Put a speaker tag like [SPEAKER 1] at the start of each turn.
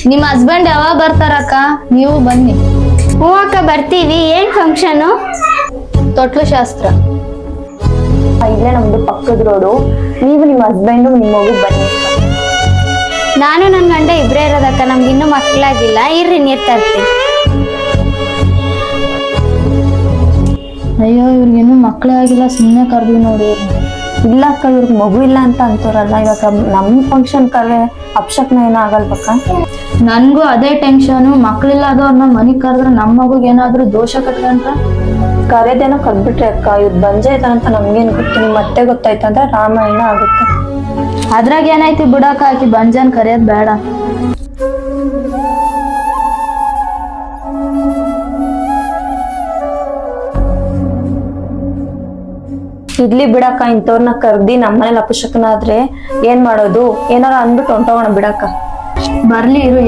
[SPEAKER 1] ನಿಮ್ ಹಸ್ಬೆಂಡ್ ಯಾವಾಗ ಬರ್ತಾರಕ್ಕ? ನೀವು ಬನ್ನಿ.
[SPEAKER 2] ಹ್ಞೂ ಅಕ್ಕ ಬರ್ತೀವಿ. ಏನ್ ಫಂಕ್ಷನು?
[SPEAKER 1] ತೊಟ್ಲು ಶಾಸ್ತ್ರ.
[SPEAKER 3] ಇಲ್ಲೇ ನಮ್ದು ಪಕ್ಕದ ರೋಡು. ನೀವು ನಿಮ್ಮ ಹಸ್ಬೆಂಡು ನಿಮ್ಮ ಮಗು ಬನ್ನಿ.
[SPEAKER 2] ನಾನು ನನ್ ಗಂಡ ಇಬ್ರೇ ಇರೋದಕ್ಕ. ನಮ್ಗೆ ಇನ್ನೂ ಮಕ್ಕಳಾಗಿಲ್ಲ. ಇರ್ರಿ ನೀರ್ ತರ್ತೀನಿ.
[SPEAKER 1] ಅಯ್ಯೋ ಇವ್ರಿಗಿನ್ನೂ ಮಕ್ಕಳೇ ಆಗಿಲ್ಲ, ಸುಮ್ಮನೆ ಕರ್ದ್ವಿ ನೋಡಿ.
[SPEAKER 3] ಇಲ್ಲ ಅಕ್ಕ, ಇವ್ರಿಗೆ ಮಗು ಇಲ್ಲ ಅಂತ ಅಂತವ್ರಲ್ಲ. ಇವಾಗ ನಮ್ ಫಂಕ್ಷನ್ ಕರೆ ಅಪ್ಶಕ್ನ ಏನೋ ಆಗಲ್ವಕ್ಕ?
[SPEAKER 1] ನನ್ಗೂ ಅದೇ ಟೆನ್ಷನು. ಮಕ್ಳಿಲ್ಲದವ್ರನ್ನ ಮನಿಗ್ ಕರೆದ್ರೆ ನಮ್ಮ ಮಗುಗ್ ಏನಾದ್ರು ದೋಷ ಕಟ್ಕೊಂಡ್ರ?
[SPEAKER 3] ಕರೆದೇನೋ ಕರ್ದ್ಬಿಟ್ರೆ ಅಕ್ಕ, ಇವ್ರು ಬಂಜೆ ಇದಾರಂತ ನಮ್ಗೇನ್ ಗೊತ್ತು. ನಿಮ್ ಮತ್ತೆ ಗೊತ್ತಾಯ್ತಂದ್ರೆ ರಾಮಾಯಣ ಆಗುತ್ತೆ.
[SPEAKER 1] ಅದ್ರಾಗ ಏನೈತಿ ಬಿಡಾಕ, ಆಕಿ ಬಂಜನ್ ಕರೆಯೋದ್ ಬೇಡ.
[SPEAKER 3] ಇಡ್ಲಿ ಬಿಡಕ್ಕ, ಇಂಥವ್ರನ್ನ ಕರ್ದಿ ನಮ್ಮನೇಲಿ ಅಪಶಕನ ಆದ್ರೆ ಏನ್ ಮಾಡೋದು? ಏನಾರ ಅಂದ್ಬಿಟ್ಟು ಹೊಂಟೋಗೋಣ ಬಿಡಕ್ಕ.
[SPEAKER 1] ಬರ್ಲಿ ಇರು.